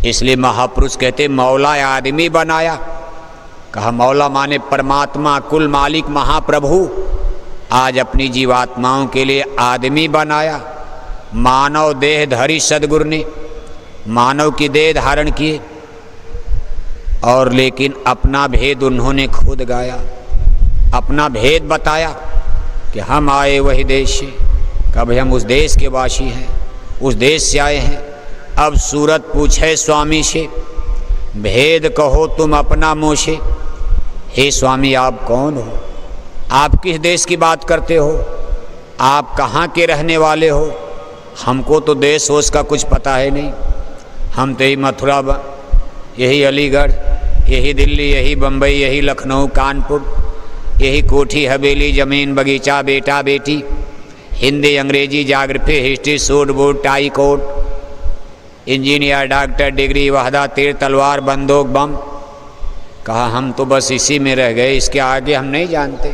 इसलिए महापुरुष कहते मौला आदमी बनाया। कहा मौला माने परमात्मा, कुल मालिक, महाप्रभु। आज अपनी जीवात्माओं के लिए आदमी बनाया। मानव देह धरी सदगुरु ने, मानव की देह धारण किए, और लेकिन अपना भेद उन्होंने खुद गाया, अपना भेद बताया कि हम आए वही देश से। कभी हम उस देश के वासी हैं, उस देश से आए हैं। अब सूरत पूछे स्वामी से, भेद कहो तुम अपना मुँह से। हे स्वामी आप कौन हो, आप किस देश की बात करते हो, आप कहाँ के रहने वाले हो? हमको तो देश वोश का कुछ पता है नहीं। हम तो यही मथुरा, यही अलीगढ़, यही दिल्ली, यही बम्बई, यही लखनऊ, कानपुर, यही कोठी हवेली, ज़मीन बगीचा, बेटा बेटी, हिंदी अंग्रेजी, geography, history, suit boot, tie coat, engineer, doctor, degree, वहदा, तीर, तलवार, बंदूक, बम। कहा हम तो बस इसी में रह गए, इसके आगे हम नहीं जानते।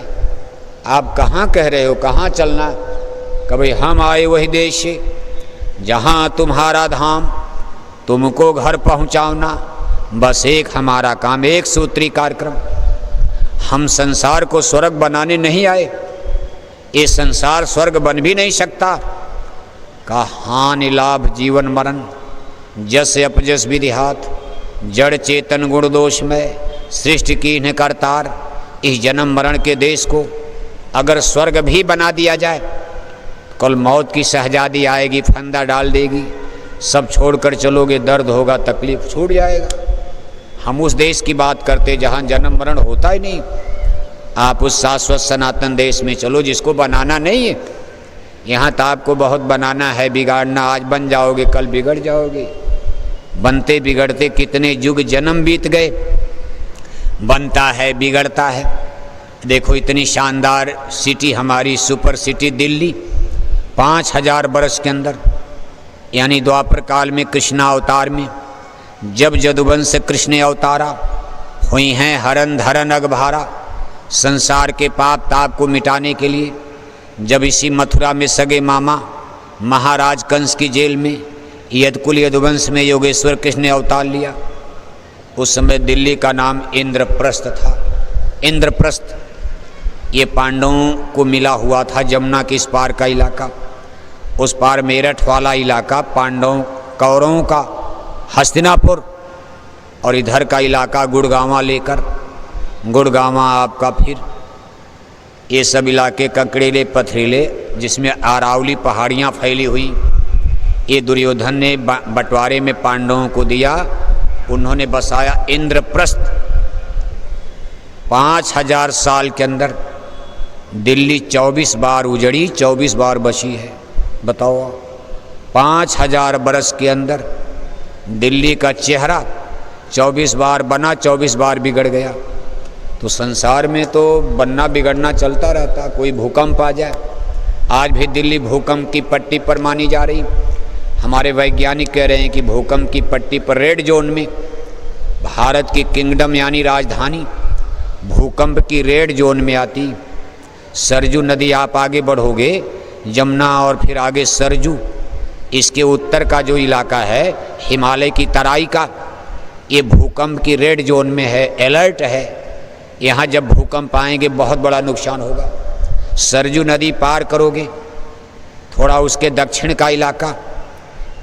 आप कहाँ कह रहे हो, कहाँ चलना? कभी हम आए वही देश से जहाँ तुम्हारा धाम, तुमको घर पहुँचाना, बस एक हमारा काम, एक सूत्री कार्यक्रम। हम संसार को स्वर्ग बनाने नहीं आए, ये संसार स्वर्ग बन भी नहीं सकता। का हानि लाभ जीवन मरण, जस अपजस विधिहात, जड़ चेतन गुण दोष में सृष्टि की इन्हें करतार। इस जन्म मरण के देश को अगर स्वर्ग भी बना दिया जाए, कल मौत की शहजादी आएगी, फंदा डाल देगी, सब छोड़कर चलोगे, दर्द होगा, तकलीफ छूट जाएगा। हम उस देश की बात करते जहाँ जन्म मरण होता ही नहीं। आप उस शाश्वत सनातन देश में चलो जिसको बनाना नहीं है। यहाँ तो आपको बहुत बनाना है, बिगाड़ना। आज बन जाओगे, कल बिगड़ जाओगे। बनते बिगड़ते कितने युग जन्म बीत गए। बनता है, बिगड़ता है। देखो इतनी शानदार सिटी हमारी सुपर सिटी दिल्ली, 5000 बरस के अंदर, यानी द्वापर काल में कृष्णा अवतार में, जब यदुवंश कृष्ण अवतारा, हुई हैं हरन धरन अगभारा, संसार के पाप ताप को मिटाने के लिए। जब इसी मथुरा में सगे मामा महाराज कंस की जेल में यदकुल यदुवंश में योगेश्वर कृष्ण ने अवतार लिया। उस समय दिल्ली का नाम इंद्रप्रस्थ था। इंद्रप्रस्थ ये पांडवों को मिला हुआ था, जमुना के इस पार का इलाका। उस पार मेरठ वाला इलाका पांडवों कौरवों का हस्तिनापुर, और इधर का इलाका गुड़गांवा लेकर, गुड़गांवा आपका फिर ये सब इलाके ककड़ेले पथरीले, जिसमें अरावली पहाड़ियाँ फैली हुई। ये दुर्योधन ने बंटवारे में पांडवों को दिया, उन्होंने बसाया इंद्रप्रस्थ। 5000 साल के अंदर दिल्ली 24 बार उजड़ी, 24 बार बची है। बताओ 5000 बरस के अंदर दिल्ली का चेहरा 24 बार बना, 24 बार बिगड़ गया। तो संसार में तो बनना बिगड़ना चलता रहता। कोई भूकंप आ जाए, आज भी दिल्ली भूकंप की पट्टी पर मानी जा रही। हमारे वैज्ञानिक कह रहे हैं कि भूकंप की पट्टी पर रेड जोन में भारत की किंगडम यानी राजधानी भूकंप की रेड जोन में आती। सरजू नदी आप आगे बढ़ोगे, यमुना और फिर आगे सरजू, इसके उत्तर का जो इलाका है हिमालय की तराई का, ये भूकंप की रेड जोन में है, अलर्ट है। यहाँ जब भूकंप आएंगे बहुत बड़ा नुकसान होगा। सरजू नदी पार करोगे, थोड़ा उसके दक्षिण का इलाका,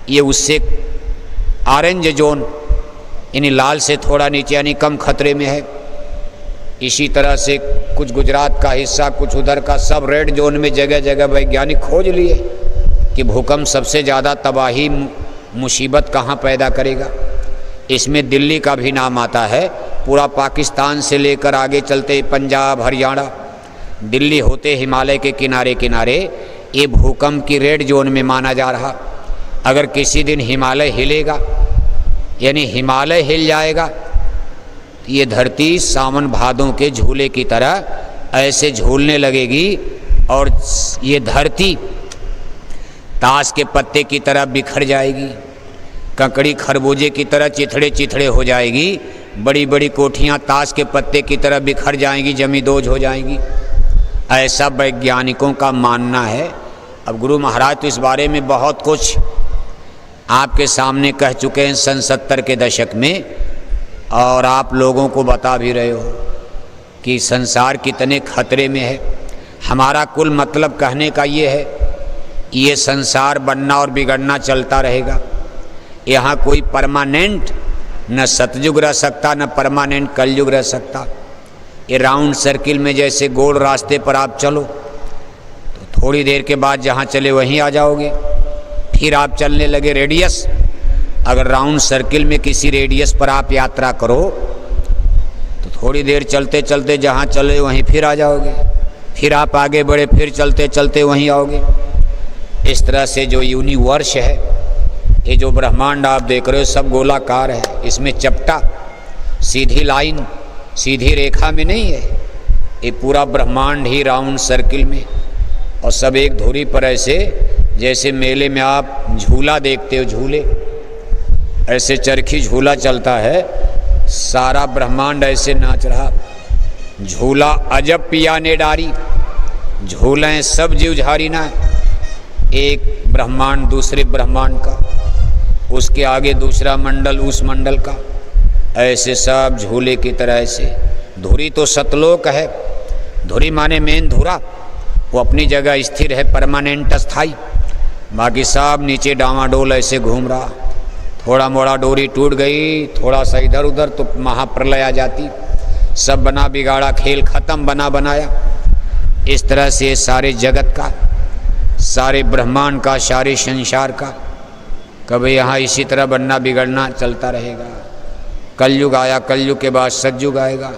ये उससे ऑरेंज जोन यानी लाल से थोड़ा नीचे यानी कम खतरे में है। इसी तरह से कुछ गुजरात का हिस्सा, कुछ उधर का, सब रेड जोन में जगह जगह वैज्ञानिक खोज लिए कि भूकंप सबसे ज़्यादा तबाही मुसीबत कहाँ पैदा करेगा। इसमें दिल्ली का भी नाम आता है। पूरा पाकिस्तान से लेकर आगे चलते पंजाब, हरियाणा, दिल्ली होते हिमालय के किनारे किनारे ये भूकंप की रेड जोन में माना जा रहा। अगर किसी दिन हिमालय हिलेगा यानी हिमालय हिल जाएगा, ये धरती सावन भादों के झूले की तरह ऐसे झूलने लगेगी और ये धरती ताश के पत्ते की तरह बिखर जाएगी, ककड़ी खरबूजे की तरह चिथड़े चिथड़े हो जाएगी, बड़ी बड़ी कोठियाँ ताश के पत्ते की तरह बिखर जाएंगी, जमींदोज हो जाएंगी। ऐसा वैज्ञानिकों का मानना है। अब गुरु महाराज तो इस बारे में बहुत कुछ आपके सामने कह चुके हैं सन 70 के दशक में, और आप लोगों को बता भी रहे हो कि संसार कितने खतरे में है। हमारा कुल मतलब कहने का ये है, ये संसार बनना और बिगड़ना चलता रहेगा। यहाँ कोई परमानेंट न सतयुग रह सकता, न परमानेंट कलयुग रह सकता। ये राउंड सर्किल में जैसे गोल रास्ते पर आप चलो तो थोड़ी देर के बाद जहाँ चले वहीं आ जाओगे, फिर आप चलने लगे रेडियस। अगर राउंड सर्किल में किसी रेडियस पर आप यात्रा करो तो थोड़ी देर चलते चलते जहाँ चले वहीं फिर आ जाओगे, फिर आप आगे बढ़े, फिर चलते चलते वहीं आओगे। इस तरह से जो यूनिवर्स है, ये जो ब्रह्मांड आप देख रहे हो, सब गोलाकार है। इसमें चपटा सीधी लाइन, सीधी रेखा में नहीं है। ये पूरा ब्रह्मांड ही राउंड सर्किल में, और सब एक धुरी पर ऐसे, जैसे मेले में आप झूला देखते हो, झूले ऐसे चरखी झूला चलता है, सारा ब्रह्मांड ऐसे नाच रहा। झूला अजब पिया ने डारी, झूलें सब जीवझारी ना, एक ब्रह्मांड दूसरे ब्रह्मांड का, उसके आगे दूसरा मंडल उस मंडल का, ऐसे सब झूले की तरह ऐसे। धुरी तो सतलोक है, धुरी माने मेन धुरा, वो अपनी जगह स्थिर है, परमानेंट स्थाई। बाकी सब नीचे डामाडोल ऐसे घूम रहा। थोड़ा मोड़ा डोरी टूट गई, थोड़ा सा इधर उधर, तो महाप्रलय आ जाती। सब बना बिगाड़ा खेल खत्म, बना बनाया। इस तरह से सारे जगत का, सारे ब्रह्मांड का, सारे संसार का कभी यहाँ इसी तरह बनना बिगड़ना चलता रहेगा। कलयुग आया, कलयुग के बाद सतयुग आएगा,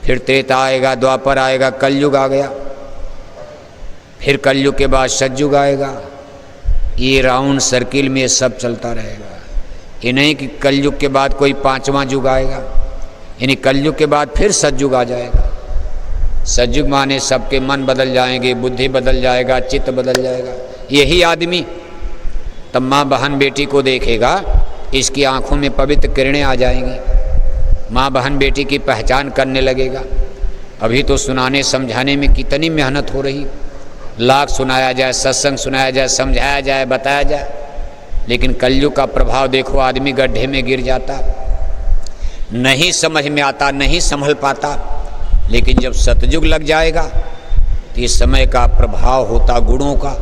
फिर त्रेता आएगा, द्वापर आएगा, कलयुग आ गया, फिर कलयुग के बाद सतयुग आएगा। ये राउंड सर्किल में सब चलता रहेगा। ये नहीं कि कलयुग के बाद कोई पांचवा युग आएगा, यानी कलयुग के बाद फिर सतयुग आ जाएगा। सतयुग माने सबके मन बदल जाएंगे, बुद्धि बदल जाएगा, चित्त बदल जाएगा। यही आदमी तब माँ बहन बेटी को देखेगा, इसकी आंखों में पवित्र किरणें आ जाएंगी, माँ बहन बेटी की पहचान करने लगेगा। अभी तो सुनाने समझाने में कितनी मेहनत हो रही, लाख सुनाया जाए, सत्संग सुनाया जाए, समझाया जाए, बताया जाए, लेकिन कलयुग का प्रभाव देखो, आदमी गड्ढे में गिर जाता, नहीं समझ में आता, नहीं संभल पाता। लेकिन जब सतयुग लग जाएगा तो इस समय का प्रभाव होता गुणों का।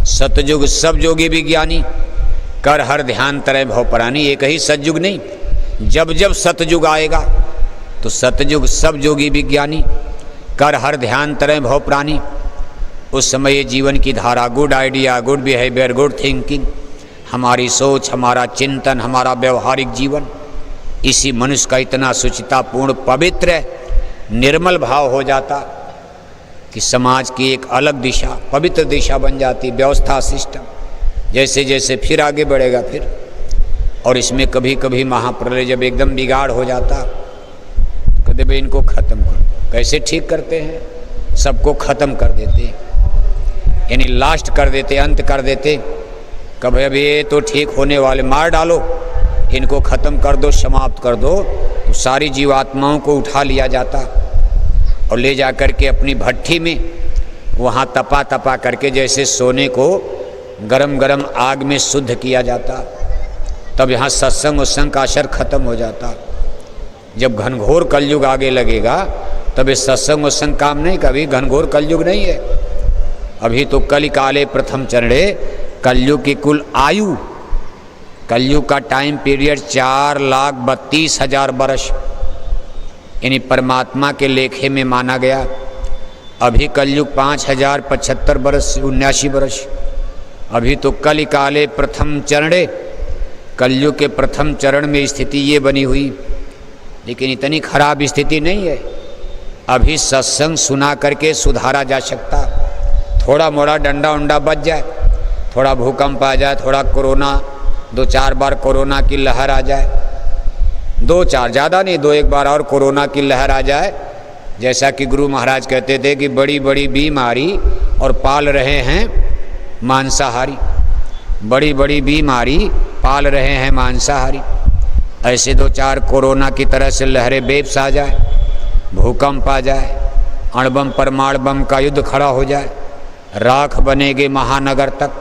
सतयुग सब जोगी विज्ञानी, कर हर ध्यान तरह भव प्राणी। एक ही सतयुग नहीं, जब जब सतयुग आएगा तो सतयुग सब जोगी विज्ञानी, कर हर ध्यान तरह भव प्राणी। उस समय ये जीवन की धारा, good idea, good behaviour, good thinking, हमारी सोच, हमारा चिंतन, हमारा व्यवहारिक जीवन, इसी मनुष्य का इतना सुचितापूर्ण, पवित्र, निर्मल भाव हो जाता कि समाज की एक अलग दिशा, पवित्र दिशा बन जाती, व्यवस्था, सिस्टम। जैसे जैसे फिर आगे बढ़ेगा फिर। और इसमें कभी कभी महाप्रलय जब एकदम बिगाड़ हो जाता, तो कहते भाई इनको ख़त्म कर दो। कैसे ठीक करते हैं? सबको ख़त्म कर देते, यानी लास्ट कर देते, अंत कर देते। कभी अब ये तो ठीक होने वाले, मार डालो, इनको ख़त्म कर दो, समाप्त कर दो। तो सारी जीवात्माओं को उठा लिया जाता और ले जा कर के अपनी भट्ठी में वहाँ तपा तपा करके, जैसे सोने को गरम गरम आग में शुद्ध किया जाता। तब यहाँ सत्संग उत्संग का असर खत्म हो जाता। जब घनघोर कलयुग आगे लगेगा तब ये सत्संग उत्संग काम नहीं, कभी घनघोर कलयुग नहीं है। अभी तो कलि काले प्रथम चरणे, कलयुग की कुल आयु, कलयुग का टाइम पीरियड 4,32,000 वर्ष, यानी परमात्मा के लेखे में माना गया। अभी कलयुग 5,075 वर्ष, 79 वर्ष। अभी तो कलि काले प्रथम चरणे, कलयुग के प्रथम चरण में स्थिति ये बनी हुई। लेकिन इतनी खराब स्थिति नहीं है, अभी सत्संग सुना करके सुधारा जा सकता। थोड़ा मोड़ा डंडा उंडा बच जाए, थोड़ा भूकंप आ जाए, थोड़ा कोरोना, 2-4 बार कोरोना की लहर आ जाए, 2-4 ज़्यादा नहीं, 2-1 बार और कोरोना की लहर आ जाए। जैसा कि गुरु महाराज कहते थे कि बड़ी बड़ी बीमारी और पाल रहे हैं मांसाहारी, बड़ी बड़ी बीमारी पाल रहे हैं मांसाहारी। ऐसे 2-4 कोरोना की तरह से लहरें बेब्स आ जाए, भूकंप आ जाए, अणुबम परमाणु बम का युद्ध खड़ा हो जाए, राख बनेगे महानगर तक,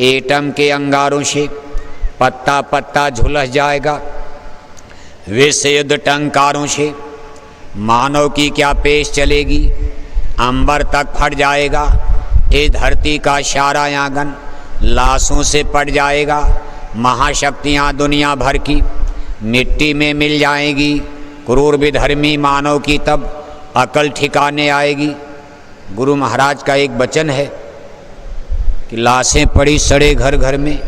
एटम के अंगारों से पत्ता पत्ता झुलस जाएगा। विश्व युद्ध टंकारों से मानव की क्या पेश चलेगी, अंबर तक फट जाएगा। ये धरती का सारा आंगन लाशों से पट जाएगा। महाशक्तियाँ दुनिया भर की मिट्टी में मिल जाएगी। क्रूर विधर्मी मानव की तब अकल ठिकाने आएगी। गुरु महाराज का एक वचन है कि लाशें पड़ी सड़े घर घर में,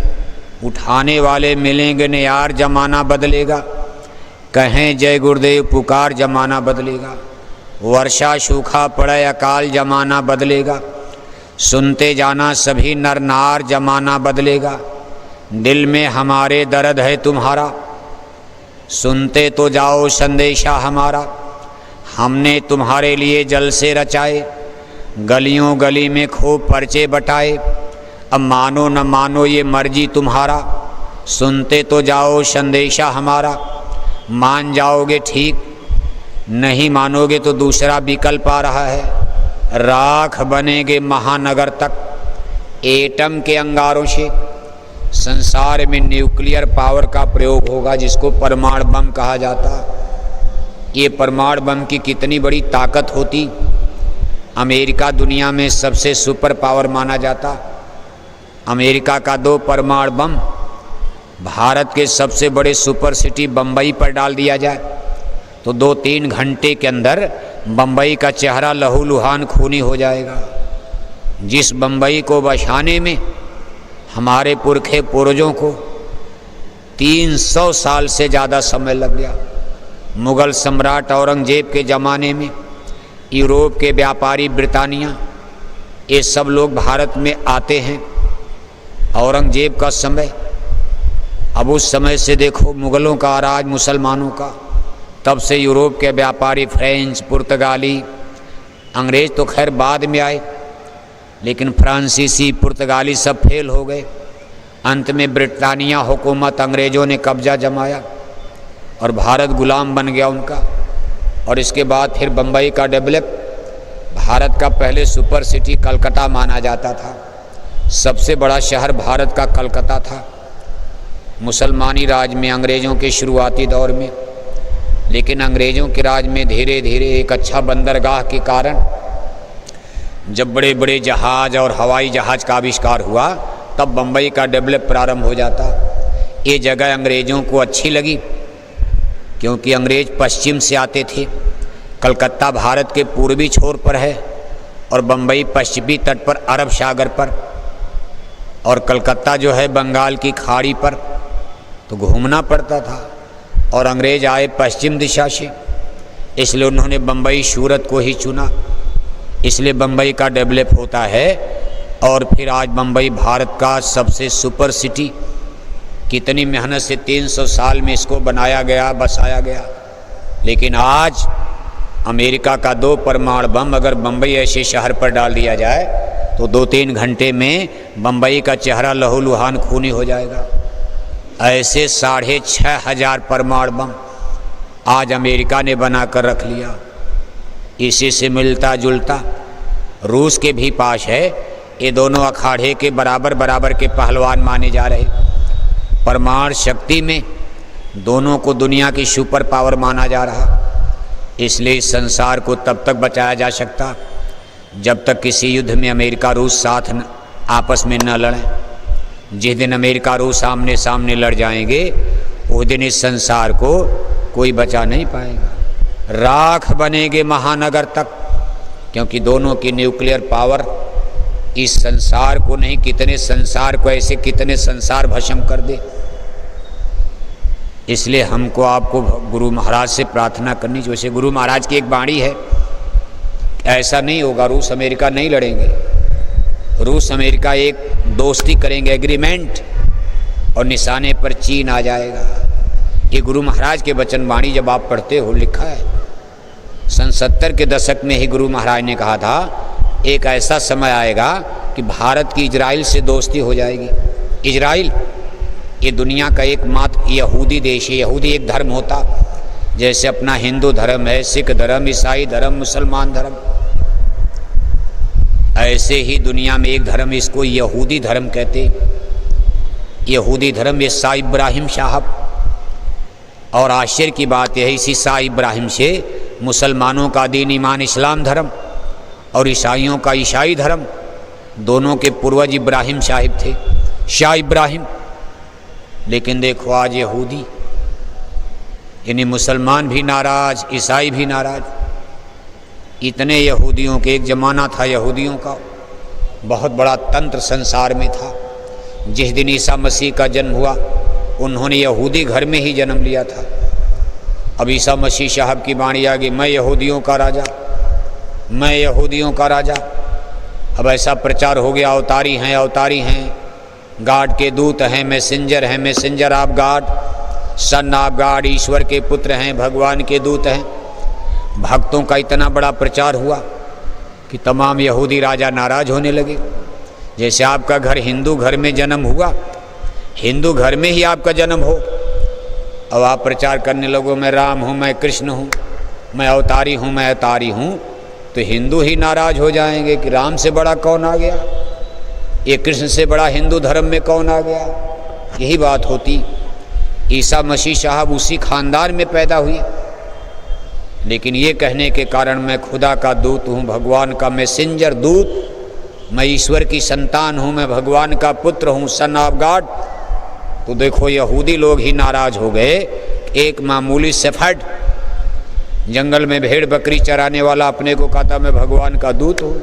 उठाने वाले मिलेंगे न यार, जमाना बदलेगा। कहें जय गुरुदेव पुकार, जमाना बदलेगा। वर्षा सूखा पड़े अकाल, जमाना बदलेगा। सुनते जाना सभी नर नार, जमाना बदलेगा। दिल में हमारे दर्द है तुम्हारा, सुनते तो जाओ संदेशा हमारा। हमने तुम्हारे लिए जल से रचाए, गलियों गली में खूब पर्चे बटाए। अब मानो न मानो ये मर्जी तुम्हारा, सुनते तो जाओ संदेशा हमारा। मान जाओगे ठीक, नहीं मानोगे तो दूसरा विकल्प आ रहा है। राख बनेंगे महानगर तक। एटम के अंगारों से संसार में न्यूक्लियर पावर का प्रयोग होगा, जिसको परमाणु बम कहा जाता। ये परमाणु बम की कितनी बड़ी ताकत होती। अमेरिका दुनिया में सबसे सुपर पावर माना जाता। अमेरिका का 2 परमाणु बम भारत के सबसे बड़े सुपर सिटी बम्बई पर डाल दिया जाए तो 2-3 घंटे के अंदर बम्बई का चेहरा लहूलुहान खूनी हो जाएगा। जिस बम्बई को बसाने में हमारे पुरखे पूर्वजों को 300 साल से ज़्यादा समय लग गया। मुग़ल सम्राट औरंगजेब के ज़माने में यूरोप के व्यापारी ब्रिटानिया, ये सब लोग भारत में आते हैं। औरंगजेब का समय, अब उस समय से देखो मुग़लों का राज, मुसलमानों का, तब से यूरोप के व्यापारी फ्रेंच, पुर्तगाली, अंग्रेज़ तो खैर बाद में आए, लेकिन फ्रांसीसी, पुर्तगाली सब फेल हो गए। अंत में ब्रिटानिया हुकूमत, अंग्रेज़ों ने कब्जा जमाया और भारत गुलाम बन गया उनका। और इसके बाद फिर बम्बई का डेवलप, भारत का पहले सुपर सिटी कलकत्ता माना जाता था। सबसे बड़ा शहर भारत का कलकत्ता था मुसलमानी राज में, अंग्रेज़ों के शुरुआती दौर में। लेकिन अंग्रेज़ों के राज में धीरे धीरे एक अच्छा बंदरगाह के कारण जब बड़े बड़े जहाज़ और हवाई जहाज़ का आविष्कार हुआ, तब बम्बई का डेवलप प्रारंभ हो जाता। ये जगह अंग्रेज़ों को अच्छी लगी क्योंकि अंग्रेज़ पश्चिम से आते थे। कलकत्ता भारत के पूर्वी छोर पर है और बम्बई पश्चिमी तट पर, अरब सागर पर, और कलकत्ता जो है बंगाल की खाड़ी पर। तो घूमना पड़ता था और अंग्रेज़ आए पश्चिम दिशा से, इसलिए उन्होंने बम्बई, सूरत को ही चुना। इसलिए बम्बई का डेवलप होता है और फिर आज बम्बई भारत का सबसे सुपर सिटी। कितनी मेहनत से 300 साल में इसको बनाया गया, बसाया गया। लेकिन आज अमेरिका का 2 परमाणु बम अगर बम्बई ऐसे शहर पर डाल दिया जाए तो 2-3 घंटे में बम्बई का चेहरा लहूलुहान खूनी हो जाएगा। ऐसे 6,500 परमाणु बम आज अमेरिका ने बना कर रख लिया। इसी से मिलता जुलता रूस के भी पास है। ये दोनों अखाड़े के बराबर बराबर के पहलवान माने जा रहे। परमाणु शक्ति में दोनों को दुनिया की सुपर पावर माना जा रहा। इसलिए इस संसार को तब तक बचाया जा सकता जब तक किसी युद्ध में अमेरिका रूस साथ आपस में न लड़ें। जिस दिन अमेरिका रूस सामने सामने लड़ जाएंगे, उस दिन इस संसार को कोई बचा नहीं पाएगा। राख बनेंगे महानगर तक, क्योंकि दोनों की न्यूक्लियर पावर इस संसार को नहीं, कितने संसार को, ऐसे कितने संसार भस्म कर दे। इसलिए हमको आपको गुरु महाराज से प्रार्थना करनी चाहिए। जैसे गुरु महाराज की एक वाणी है, ऐसा नहीं होगा, रूस अमेरिका नहीं लड़ेंगे। रूस अमेरिका एक दोस्ती करेंगे, एग्रीमेंट, और निशाने पर चीन आ जाएगा। ये गुरु महाराज के वचन वाणी जब आप पढ़ते हो, लिखा है। सन 70 के दशक में ही गुरु महाराज ने कहा था एक ऐसा समय आएगा कि भारत की इजराइल से दोस्ती हो जाएगी। इजराइल ये दुनिया का एकमात्र यहूदी देश है। यहूदी एक धर्म होता, जैसे अपना हिंदू धर्म है, सिख धर्म, ईसाई धर्म, मुसलमान धर्म, ऐसे ही दुनिया में एक धर्म, इसको यहूदी धर्म कहते। यहूदी धर्म ये शाह इब्राहिम साहब। और आश्चर्य की बात यह है, इसी शाह इब्राहिम से मुसलमानों का दीन ईमान इस्लाम धर्म और ईसाइयों का ईसाई धर्म, दोनों के पूर्वज इब्राहिम साहिब थे, शाह इब्राहिम। लेकिन देखो आज यहूदी यानी मुसलमान भी नाराज, ईसाई भी नाराज। इतने यहूदियों के एक ज़माना था, यहूदियों का बहुत बड़ा तंत्र संसार में था। जिस दिन ईसा मसीह का जन्म हुआ उन्होंने यहूदी घर में ही जन्म लिया था। अब ईसा मसीह साहब की वाणी आ गई, मैं यहूदियों का राजा, मैं यहूदियों का राजा। अब ऐसा प्रचार हो गया, अवतारी हैं, अवतारी हैं, गॉड के दूत हैं, मैसेंजर हैं, messenger of God, son of God, ईश्वर के पुत्र हैं, भगवान के दूत हैं। भक्तों का इतना बड़ा प्रचार हुआ कि तमाम यहूदी राजा नाराज होने लगे। जैसे आपका घर हिंदू घर में जन्म हुआ, हिंदू घर में ही आपका जन्म हो, अब आप प्रचार करने लगो मैं राम हूँ, मैं कृष्ण हूँ, मैं अवतारी हूँ, मैं अवतारी हूँ, तो हिंदू ही नाराज हो जाएंगे कि राम से बड़ा कौन आ गया, ये कृष्ण से बड़ा हिंदू धर्म में कौन आ गया। यही बात होती। ईसा मसीह साहब उसी खानदान में पैदा हुए, लेकिन ये कहने के कारण मैं खुदा का दूत हूँ, भगवान का मैसेंजर दूत, मैं ईश्वर की संतान हूँ, मैं भगवान का पुत्र हूँ, सन ऑफ गॉड। तो देखो यहूदी लोग ही नाराज हो गए। एक मामूली शेफर्ड जंगल में भेड़ बकरी चराने वाला अपने को कहता मैं भगवान का दूत हूँ।